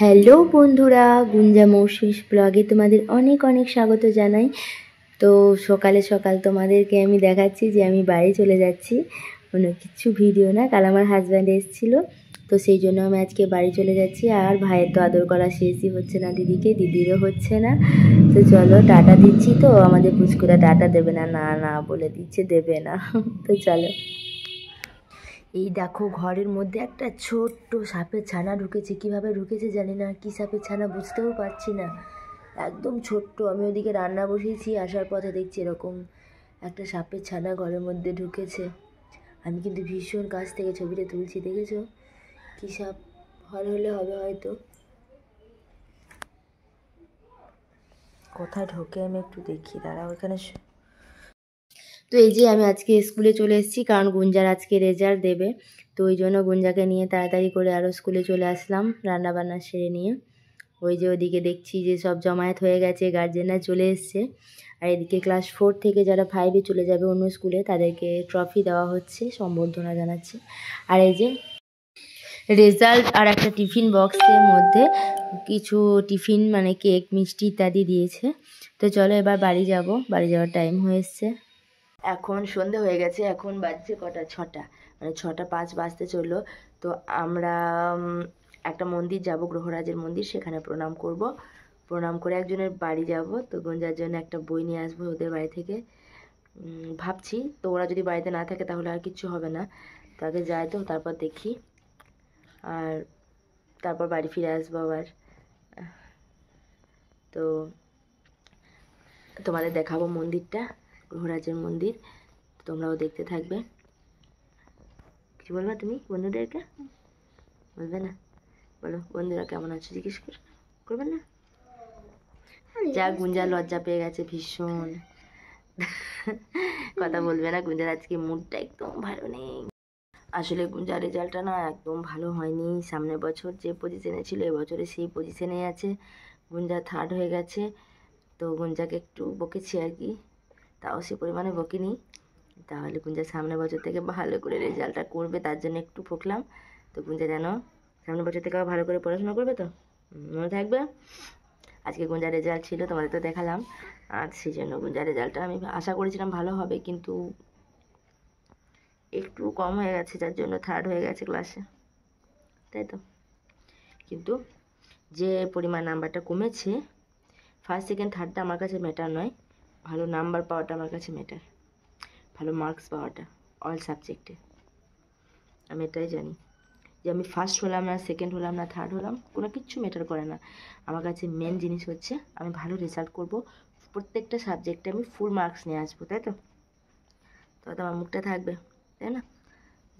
Hello বন্ধুরা, গুঞ্জা মৌসুমী ব্লগে তোমাদের অনেক অনেক স্বাগত জানাই। তো সকালে সকাল তোমাদেরকে আমি দেখাচ্ছি যে আমি বাড়ি চলে যাচ্ছি, কোনো কিছু ভিডিও না। কাল আমার হাজব্যান্ড এসেছিলো, তো সেই জন্য আমি আজকে বাড়ি চলে যাচ্ছি। আর ভাইয়ের তো আদর করা শেষই হচ্ছে না দিদিকে, দিদিরও হচ্ছে না। তো চলো টাটা দিচ্ছি। তো আমাদের পুচকুরা টাটা দেবে না, না না বলে দিচ্ছে, দেবে না। তো চলো। এই দেখো, ঘরের মধ্যে একটা ছোট্ট সাপের ছানা ঢুকেছে। কিভাবে ঢুকেছে জানি না, কি সাপের ছানা বুঝতেও পারছি না, একদম ছোট্ট। আমি ওদিকে রান্না বসিয়েছি, আসার পথে দেখছি এরকম একটা সাপের ছানা ঘরের মধ্যে ঢুকেছে। আমি কিন্তু ভীষণ কাছ থেকে ছবিটা তুলছি, দেখেছো? কি সাপ ফল হলে হবে হয়তো। কোথায় ঢোকে আমি একটু দেখি, দাঁড়াও এখানে। তো এই যে আমি আজকে স্কুলে চলে এসেছি, কারণ গুঞ্জার আজকে রেজাল্ট দেবে। তো ওই জন্য গুঞ্জাকে নিয়ে তাড়াতাড়ি করে আরও স্কুলে চলে আসলাম, রান্নাবান্না সেরে নিয়ে। ওই যে ওদিকে দেখছি যে সব জমায়েত হয়ে গেছে, গার্জেনরা চলে এসছে। আর এদিকে ক্লাস 4 থেকে যারা 5-এ চলে যাবে অন্য স্কুলে, তাদেরকে ট্রফি দেওয়া হচ্ছে, সম্বর্ধনা জানাচ্ছে। আর এই যে রেজাল্ট আর একটা টিফিন বক্সের মধ্যে কিছু টিফিন মানে কেক, মিষ্টি ইত্যাদি দিয়েছে। তো চলো এবার বাড়ি যাব, বাড়ি যাওয়ার টাইম হয়ে এসছে। এখন সন্ধে হয়ে গেছে, এখন বাজছে কটা, 6টা, মানে 6:05 বাজতে চললো। তো আমরা একটা মন্দির যাব, গ্রহরাজের মন্দির, সেখানে প্রণাম করব। প্রণাম করে একজনের বাড়ি যাব। তো গুঞ্জার জন্য একটা বই নিয়ে আসবো ওদের বাড়ি থেকে, ভাবছি। তো ওরা যদি বাড়িতে না থাকে তাহলে আর কিচ্ছু হবে না, তো আগে যাই, তো তারপর দেখি, আর তারপর বাড়ি ফিরে আসবো আবার। তো তোমাদের দেখাবো মন্দিরটা, গ্রহরাজের মন্দির, তোমরাও দেখতে থাকবে। কিছু বলবে তুমি বন্ধুদেরকে? বলবে না? বলো বন্ধুরা কেমন আছো জিজ্ঞেস করবে না? যা, গুঞ্জা লজ্জা পেয়ে গেছে ভীষণ, কথা বলবে না। গুঞ্জার আজকে মুডটা একদম ভালো নেই। আসলে গুঞ্জার রেজাল্টটা না একদম ভালো হয়নি। সামনের বছর যে পজিশনে ছিল, এবছরে সেই পজিশনেই আছে। গুঞ্জা 3rd হয়ে গেছে। তো গুঞ্জাকে একটু বকেছি আর কি, তাও সে পরিমাণে বকিনি। তাহলে গুঞ্জা সামনের বছর থেকে ভালো করে রেজাল্টটা করবে, তার জন্য একটু বকলাম। তো গুঞ্জা যেন সামনের বছর থেকে ভালো করে পড়াশোনা করবে, তো মনে থাকবে। আজকে গুঞ্জার রেজাল্ট ছিল, তোমাদের তো দেখালাম। আর সেই জন্য গুঞ্জার রেজাল্টটা আমি আশা করেছিলাম ভালো হবে, কিন্তু একটু কম হয়ে গেছে, যার জন্য 3rd হয়ে গেছে ক্লাসে, তাই তো। কিন্তু যে পরিমাণ নাম্বারটা কমেছে, 1st, 2nd, 3rdটা আমার কাছে ম্যাটার নয়, ভালো নাম্বার পাওয়াটা আমার কাছে ম্যাটার, ভালো মার্কস পাওয়াটা অল সাবজেক্টে। আমি এটাই জানি যে আমি 1st হলাম না, 2nd হলাম না, 3rd হলাম, কোনো কিচ্ছু ম্যাটার করে না। আমার কাছে মেন জিনিস হচ্ছে আমি ভালো রেজাল্ট করব, প্রত্যেকটা সাবজেক্টে আমি ফুল মার্কস নিয়ে আসবো, তাই তো। তো আমার মুখটা থাকবে, তাই না?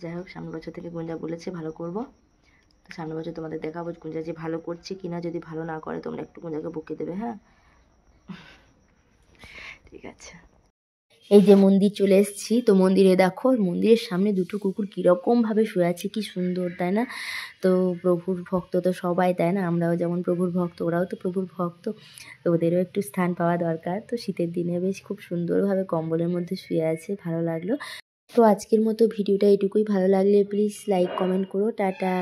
যাই হোক, সামনের বছর থেকে গুঞ্জা বলেছে ভালো করব। তো সামনের বছর তোমাদের দেখাবো গুঞ্জা যে ভালো করছে কিনা। যদি ভালো না করে তোমরা একটু গুঞ্জাকে বকে দেবে, হ্যাঁ? ঠিক আছে। এই যে মন্দির চলে এসেছি। তো মন্দিরে দেখো, মন্দিরের সামনে দুটো কুকুর কীরকমভাবে শুয়ে আছে, কি সুন্দর, তাই না? তো প্রভুর ভক্ত তো সবাই, তাই না? আমরাও যেমন প্রভুর ভক্ত, ওরাও তো প্রভুর ভক্ত, তো ওদেরও একটু স্থান পাওয়া দরকার। তো শীতের দিনে বেশ খুব সুন্দরভাবে কম্বলের মধ্যে শুয়ে আছে, ভালো লাগলো। তো আজকের মতো ভিডিওটা এটুকুই। ভালো লাগলে প্লিজ লাইক কমেন্ট করো। টাটা।